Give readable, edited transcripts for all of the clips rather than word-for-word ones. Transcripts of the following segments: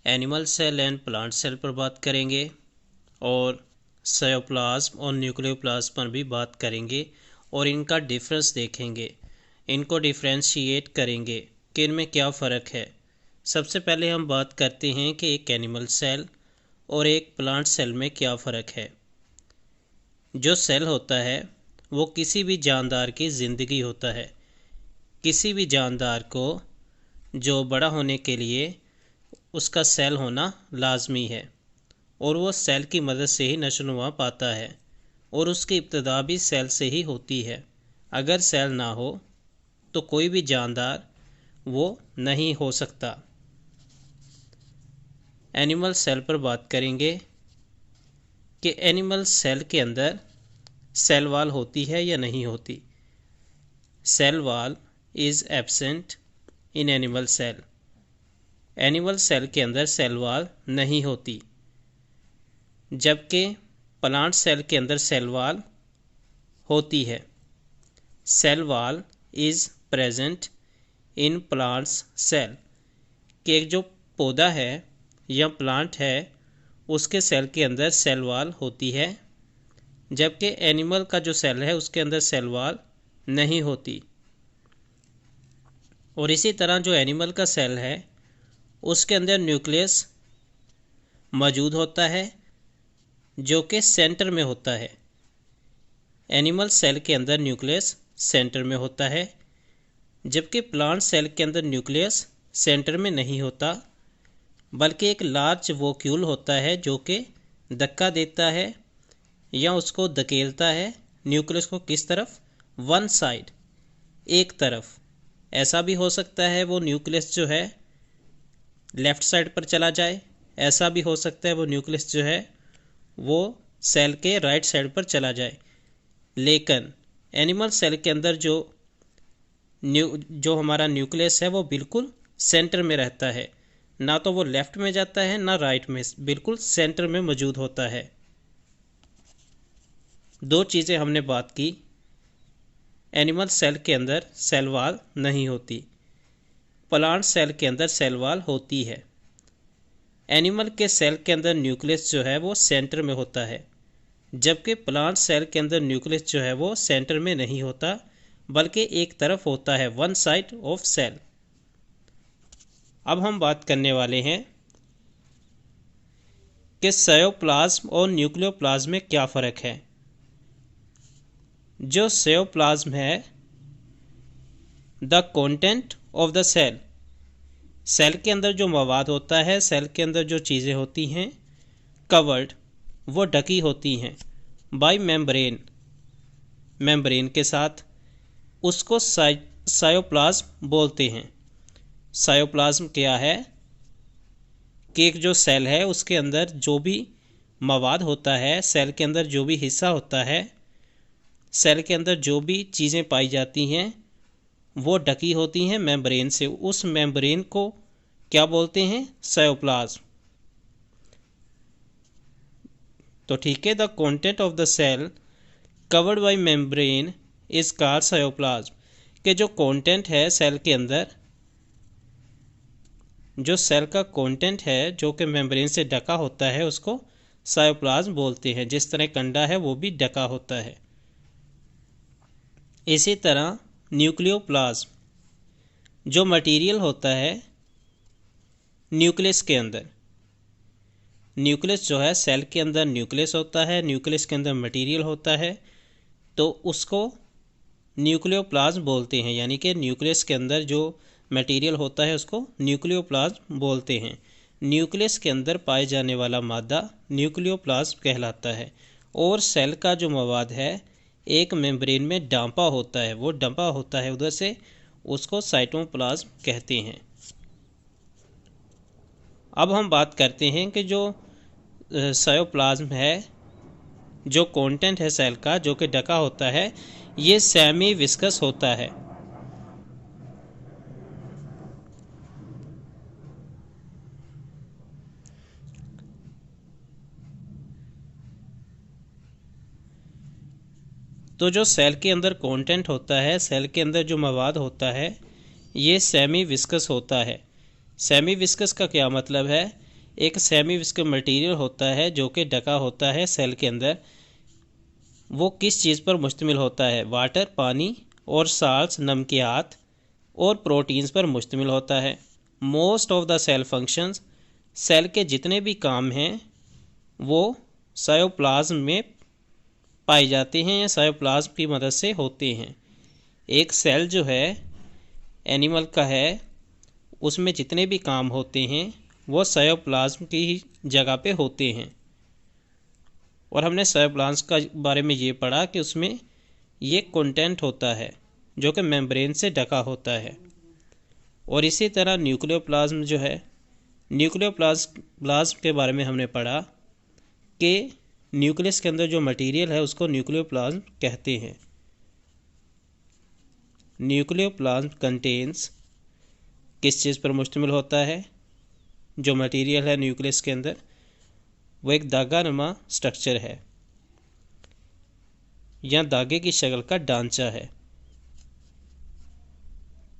Animal cell and plant cell पर बात करेंगे और साइटोप्लाज्म और न्यूक्लियोप्लाज्म पर भी बात करेंगे और इनका डिफरेंस देखेंगे, इनको डिफ्रेंशिएट करेंगे कि इनमें क्या फ़र्क है। सबसे पहले हम बात करते हैं कि एक एनिमल सेल और एक प्लांट सेल में क्या फ़र्क है। जो सेल होता है वो किसी भी जानदार की ज़िंदगी होता है। किसी भी जानदार को जो बड़ा होने के लिए उसका सेल होना लाजमी है और वो सेल की मदद से ही नशोनुमा पाता है और उसकी इब्तिदा भी सेल से ही होती है। अगर सेल ना हो तो कोई भी जानदार वो नहीं हो सकता। एनिमल सेल पर बात करेंगे कि एनिमल सेल के अंदर सेल वॉल होती है या नहीं होती। Cell wall is absent in animal cell. Animal cell के अंदर सेल वॉल नहीं होती, जबकि प्लांट सेल के अंदर सेल वॉल होती है। Cell wall is present in plants cell कि एक जो पौधा है या प्लांट है उसके सेल के अंदर सेल वॉल होती है, जबकि एनिमल का जो सेल है उसके अंदर सेल वॉल नहीं होती। और इसी तरह जो एनिमल का सेल है उसके अंदर न्यूक्लियस मौजूद होता है जो कि सेंटर में होता है। एनिमल सेल के अंदर न्यूक्लियस सेंटर में होता है, जबकि प्लांट सेल के अंदर न्यूक्लियस सेंटर में नहीं होता, बल्कि एक लार्ज वोक्यूल होता है जो कि धक्का देता है या उसको धकेलता है न्यूक्लियस को किस तरफ, वन साइड, एक तरफ। ऐसा भी हो सकता है वो न्यूक्लियस जो है लेफ़्ट साइड पर चला जाए, ऐसा भी हो सकता है वो न्यूक्लियस जो है वो सेल के राइट साइड पर चला जाए। लेकिन एनिमल सेल के अंदर जो हमारा न्यूक्लियस है वो बिल्कुल सेंटर में रहता है, ना तो वो लेफ़्ट में जाता है ना राइट में, बिल्कुल सेंटर में मौजूद होता है। दो चीज़ें हमने बात की। एनिमल सेल के अंदर सेल वॉल नहीं होती, प्लांट सेल के अंदर सेल वॉल होती है। एनिमल के सेल के अंदर न्यूक्लियस जो है वो सेंटर में होता है, जबकि प्लांट सेल के अंदर न्यूक्लियस जो है वो सेंटर में नहीं होता, बल्कि एक तरफ होता है, वन साइड ऑफ सेल। अब हम बात करने वाले हैं कि साइटोप्लाज्म और न्यूक्लियोप्लाज्म में क्या फ़र्क है। जो साइटोप्लाज्म है, the content of the cell, cell के अंदर जो मवाद होता है, सेल के अंदर जो चीज़ें होती हैं, कवर्ड, वो ढकी होती हैं बाय मेम्ब्रेन, मेम्ब्रेन के साथ, उसको साइटोप्लाज्म बोलते हैं। साइटोप्लाज्म क्या है कि एक जो सेल है उसके अंदर जो भी मवाद होता है, सेल के अंदर जो भी हिस्सा होता है, सेल के अंदर जो भी चीज़ें पाई जाती हैं वो ढकी होती हैं मेम्ब्रेन से। उस मेम्ब्रेन को क्या बोलते हैं, साइटोप्लाज्म। तो ठीक है, the content of the cell covered by membrane is called cytoplasm, के जो कंटेंट है सेल के अंदर, जो सेल का कंटेंट है जो कि मेम्ब्रेन से ढका होता है उसको साइटोप्लाज्म बोलते हैं। जिस तरह कंडा है वो भी ढका होता है। इसी तरह न्यूक्लियोप्लाज्म जो मटेरियल होता है न्यूक्लियस के अंदर, न्यूक्लियस जो है सेल के अंदर न्यूक्लियस होता है, न्यूक्लियस के अंदर मटेरियल होता है, तो उसको न्यूक्लियोप्लाज्म बोलते हैं। यानी कि न्यूक्लियस के अंदर जो मटेरियल होता है उसको न्यूक्लियोप्लाज्म बोलते हैं। न्यूक्लियस के अंदर पाए जाने वाला मादा न्यूक्लियोप्लाज्म कहलाता है। और सेल का जो मवाद है एक मेम्ब्रेन में डांपा होता है, वो डंपा होता है उधर से, उसको साइटोप्लाज्म कहते हैं। अब हम बात करते हैं कि जो साइटोप्लाज्म है, जो कंटेंट है सेल का जो कि ढका होता है, ये सेमी विस्कस होता है। तो जो सेल के अंदर कंटेंट होता है, सेल के अंदर जो मवाद होता है, ये सेमी विस्कस होता है। सेमी विस्कस का क्या मतलब है एक सेमी विस्कस मटेरियल होता है जो कि ढका होता है सेल के अंदर। वो किस चीज़ पर मुश्तमिल होता है? वाटर, पानी और साल्ट्स, नमकियात और प्रोटीन्स पर मुश्तमिल होता है। Most of the cell functions, cell के जितने भी काम हैं वो साइटोप्लाज्म में पाए जाते हैं या साइटोप्लाज्म की मदद से होते हैं। एक सेल जो है एनिमल का है, उसमें जितने भी काम होते हैं वो साइटोप्लाज्म की ही जगह पे होते हैं। और हमने साइटोप्लाज्म का बारे में ये पढ़ा कि उसमें ये कंटेंट होता है जो कि मेम्ब्रेन से ढका होता है। और इसी तरह न्यूक्लियोप्लाज्म जो है, न्यूक्लियोप्लाज्म के बारे में हमने पढ़ा कि न्यूक्लियस के अंदर जो मटेरियल है उसको न्यूक्लियोप्लाज्म कहते हैं। न्यूक्लियोप्लाज्म कंटेन्स किस चीज़ पर मुश्तमिल होता है? जो मटेरियल है न्यूक्लियस के अंदर वो एक धागानुमा स्ट्रक्चर है या धागे की शक्ल का ढांचा है।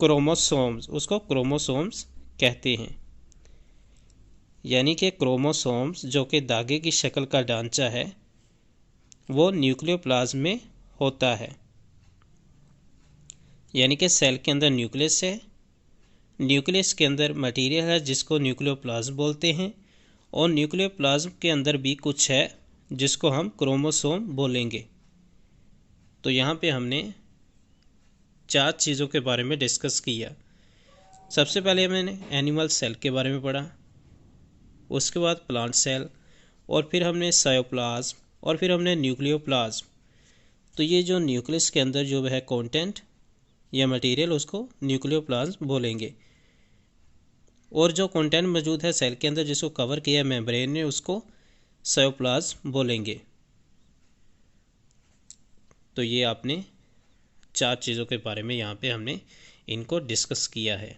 क्रोमोसोम्स, उसको क्रोमोसोम्स कहते हैं। यानी कि क्रोमोसोम्स जो कि धागे की शक्ल का ढांचा है वो न्यूक्लियोप्लाज्म में होता है। यानी कि सेल के अंदर न्यूक्लियस है, न्यूक्लियस के अंदर मटेरियल है जिसको न्यूक्लियोप्लाज्म बोलते हैं, और न्यूक्लियोप्लाज्म के अंदर भी कुछ है जिसको हम क्रोमोसोम बोलेंगे। तो यहाँ पे हमने 4 चीज़ों के बारे में डिस्कस किया। सबसे पहले मैंने एनिमल सेल के बारे में पढ़ा, उसके बाद प्लांट सेल, और फिर हमने साइटोप्लाज्म, और फिर हमने न्यूक्लियोप्लाज्म। तो ये जो न्यूक्लियस के अंदर जो है कंटेंट या मटेरियल उसको न्यूक्लियोप्लाज्म बोलेंगे, और जो कंटेंट मौजूद है सेल के अंदर जिसको कवर किया मेम्ब्रेन ने उसको साइटोप्लाज्म बोलेंगे। तो ये आपने 4 चीज़ों के बारे में यहाँ पे हमने इनको डिस्कस किया है।